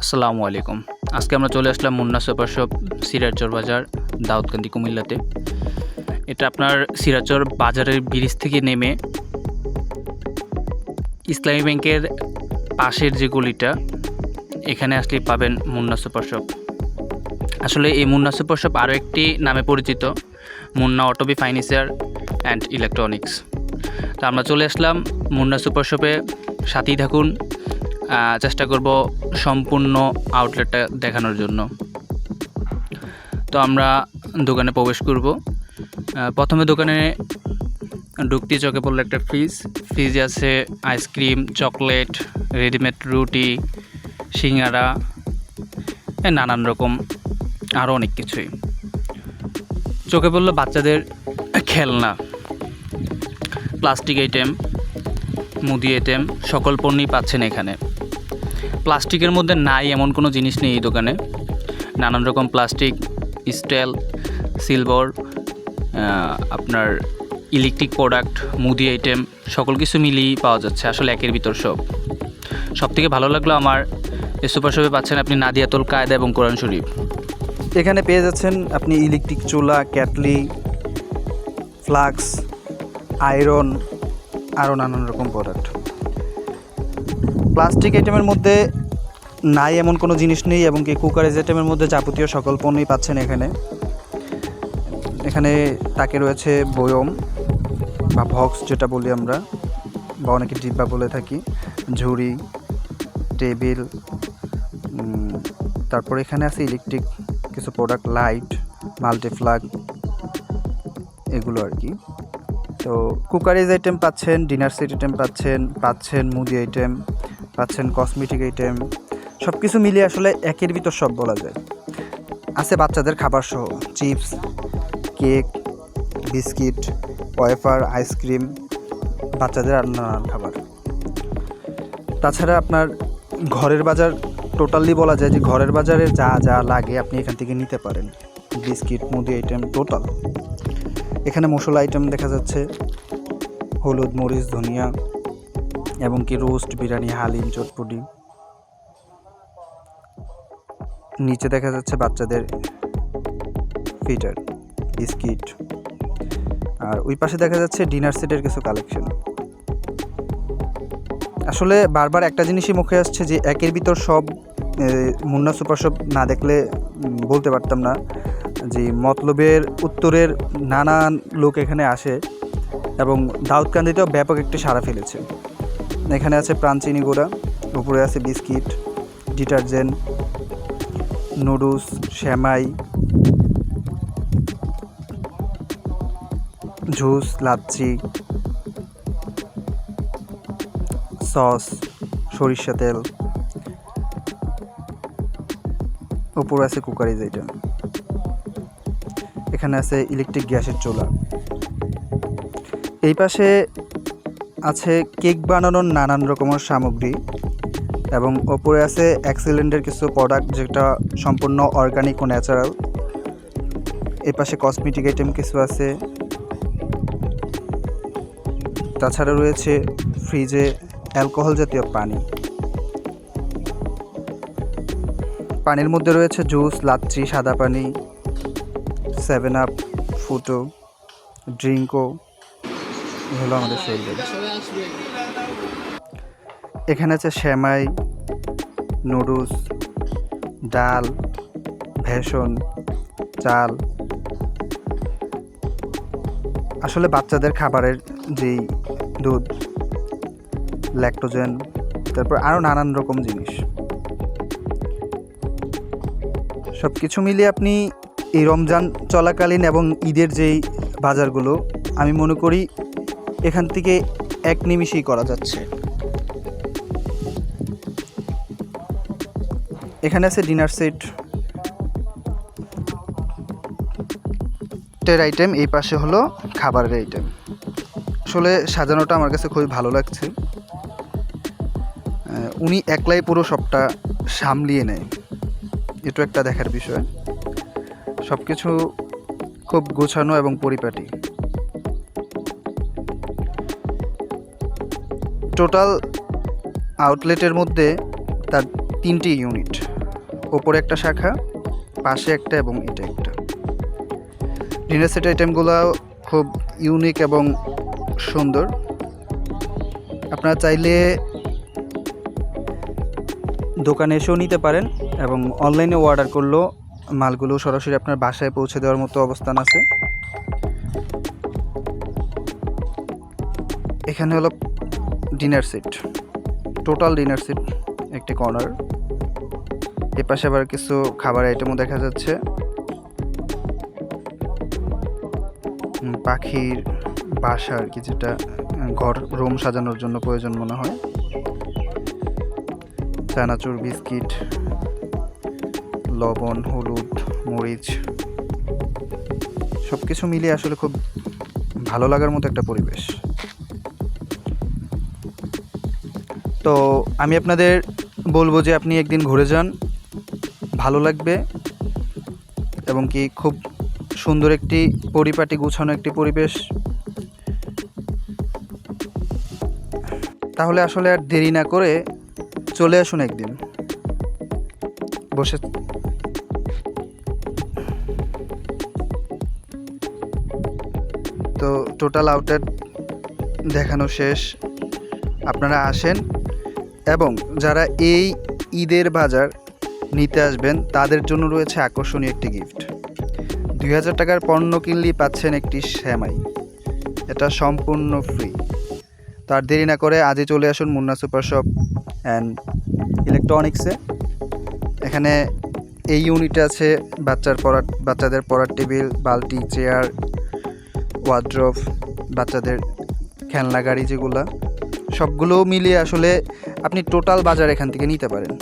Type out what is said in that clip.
আসসালামু আলাইকুম। আজকে আমরা চলে আসলাম মুন্না সুপার শপ, সিরাজচর বাজার, দাউদকান্দি, কুমিল্লাতে। এটা আপনার সিরাজচর বাজারের ব্রিজ থেকে নেমে ইসলামী ব্যাংকের পাশের যে গলিটা, এখানে আসলেই পাবেন মুন্না সুপার শপ। আসলে এই মুন্না সুপার শপ আরও একটি নামে পরিচিত, Munna Otobi furniture and electronics. তো আমরা চলে আসলাম মুন্না সুপার শপে, সাথেই থাকুন। চেষ্টা করব সম্পূর্ণ আউটলেটটা দেখানোর জন্য। তো আমরা দোকানে প্রবেশ করব। প্রথমে দোকানে ঢুকতেই চোখে পড়লো একটা ফ্রিজে আছে আইসক্রিম, চকলেট, রেডিমেড রুটি, সিঙ্গারা, নানান রকম আরও অনেক কিছুই। চোখে পড়লো বাচ্চাদের খেলনা, প্লাস্টিক আইটেম, মুদি আইটেম, সকল পণ্যই পাচ্ছেন এখানে। প্লাস্টিকের মধ্যে নাই এমন কোনো জিনিস নেই এই দোকানে। নানান রকম প্লাস্টিক, স্টিল, সিলভার, আপনার ইলেকট্রিক প্রোডাক্ট, মুদি আইটেম, সকল কিছু মিলিয়েই পাওয়া যাচ্ছে। আসলে একের ভিতর সবথেকে ভালো লাগলো আমার এই সুপার শপে পাচ্ছেন আপনি নাদিয়াতুল কায়দা এবং কোরআন শরীফ। এখানে পেয়ে যাচ্ছেন আপনি ইলেকট্রিক চুলা, ক্যাটলি, ফ্লাক্স, আয়রন, আরও নানান রকম প্রোডাক্ট। প্লাস্টিক আইটেমের মধ্যে নাই এমন কোনো জিনিস নেই, এবং কি কুকারেজ আইটেমের মধ্যে যাবতীয় সকল পণ্যই পাচ্ছেন এখানে। এখানে তাকে রয়েছে বয়ম বা বক্স যেটা বলি আমরা, বা অনেকে ডিব্বা বলে থাকি, ঝুড়ি, টেবিল, তারপর এখানে আছে ইলেকট্রিক কিছু প্রোডাক্ট, লাইট, মাল্টিপ্লাগ, এগুলো আর কি। তো কুকারেজ আইটেম পাচ্ছেন, ডিনার সেট আইটেম পাচ্ছেন মুদি আইটেম পাচ্ছেন, কসমেটিক আইটেম, সব কিছু মিলিয়ে আসলে একের ভিতর সব বলা যায়। আছে বাচ্চাদের খাবার সহ, chips, cake, biscuit, wafer, ice cream, বাচ্চাদের আর নানান খাবার। তাছাড়া আপনার ঘরের বাজার টোটালি বলা যায় যে ঘরের বাজারে যা যা লাগে আপনি এখান থেকে নিতে পারেন। বিস্কিট, মুদি আইটেম টোটাল। এখানে মশলা আইটেম দেখা যাচ্ছে, হলুদ, মরিচ, ধনিয়া, এবং কি রোস্ট, বিরিয়ানি, হালিম, চটপটি। নিচে দেখা যাচ্ছে বাচ্চাদের ফিটার, বিস্কিট, আর ওই পাশে দেখা যাচ্ছে ডিনার সেটের কিছু কালেকশন। আসলে বারবার একটা জিনিসই মুখে আসছে যে একের ভিতর সব। মুন্না সুপার শপ না দেখলে বলতে পারতাম না যে মতলবের উত্তরের নানান লোক এখানে আসে, এবং দাউদকান্দিতেও ব্যাপক একটি সাড়া ফেলেছে। এখানে আছে প্রাণচিনি গুঁড়া, উপরে আছে বিস্কিট, ডিটারজেন্ট, নুডলস, শ্যামাই, জুস, লাচ্ছি, সস, সরিষা তেল, উপরে আছে কুকারিজ আইটেম। এখানে আছে ইলেকট্রিক গ্যাসের চুলা। এই পাশে আছে কেক বানানোর নানান রকমের সামগ্রী, এবং ওপরে আছে এক্সিলেন্টের কিছু প্রোডাক্ট যেটা সম্পূর্ণ অর্গানিক ও ন্যাচারাল। এই পাশে কসমেটিক আইটেম কিছু আছে। তাছাড়া রয়েছে ফ্রিজে অ্যালকোহল জাতীয় পানির মধ্যে রয়েছে জুস, লাচ্ছি, সাদা পানি, 7 আপ, ফুটো, ড্রিঙ্কো। হলো আমাদের সেই। এখানে আছে শ্যামাই, নুডলস, ডাল, ভেষণ, চাল। আসলে বাচ্চাদের খাবারের যেই দুধ, ল্যাকটোজেন, তারপর আরও নানান রকম জিনিস, সব কিছু মিলিয়ে আপনি এই রমজান চলাকালীন এবং ঈদের যেই বাজারগুলো, আমি মনে করি এখান থেকে এক নিমিষেই করা যাচ্ছে। এখানে আছে ডিনার সেট টের আইটেম, এই পাশে হলো খাবারের আইটেম। আসলে সাজানোটা আমার কাছে খুবই ভালো লাগছে। উনি একলাই পুরো সবটা সামলিয়ে নেয়, এটা একটা দেখার বিষয়। সব কিছু খুব গোছানো এবং পরিপাটি। টোটাল আউটলেটের মধ্যে তার 3টি ইউনিট, ওপরে একটা শাখা, পাশে একটা এবং এটা একটা। ডিনার সেট আইটেমগুলো খুব ইউনিক এবং সুন্দর। আপনারা চাইলে দোকানে এসেও নিতে পারেন এবং অনলাইনে অর্ডার করলেও মালগুলো সরাসরি আপনার বাসায় পৌঁছে দেওয়ার মতো অবস্থান আছে। এখানে হলো dinner set, total dinner set একটি কর্নার। এ পাশে আবার কিছু খাবার আইটেমও দেখা যাচ্ছে। পাখির বাসা আর কি, যেটা ঘর রুম সাজানোর জন্য প্রয়োজন মনে হয়। চানাচুর, বিস্কিট, লবণ, হলুদ, মরিচ, সব কিছু মিলিয়ে আসলে খুব ভালো লাগার মতো একটা পরিবেশ। তো আমি আপনাদের বলবো যে আপনি একদিন ঘুরে যান, ভালো লাগবে এবং কি খুব সুন্দর একটি পরিপাটি গুছানো একটি পরিবেশ। তাহলে আসলে আর দেরি না করে চলে আসুন একদিন, বসে তো টোটাল আউটলেট দেখানো শেষ। আপনারা আসেন এবং যারা এই ঈদের বাজার নিতে আসবেন তাদের জন্য রয়েছে আকর্ষণীয় একটি গিফট। 2000 টাকার পণ্য কিনলেই পাচ্ছেন একটি সেমাই, এটা সম্পূর্ণ ফ্রি। তো আর দেরি না করে আজই চলে আসুন মুন্না সুপার শপ অ্যান্ড ইলেকট্রনিক্সে। এখানে এই ইউনিটে আছে বাচ্চাদের পড়ার টেবিল, বালতি, চেয়ার, ওয়ার্ড্রোব, বাচ্চাদের খেলনা গাড়ি, যেগুলো সবগুলো মিলিয়ে আসলে আপনি টোটাল বাজার এখান থেকে নিতে পারেন।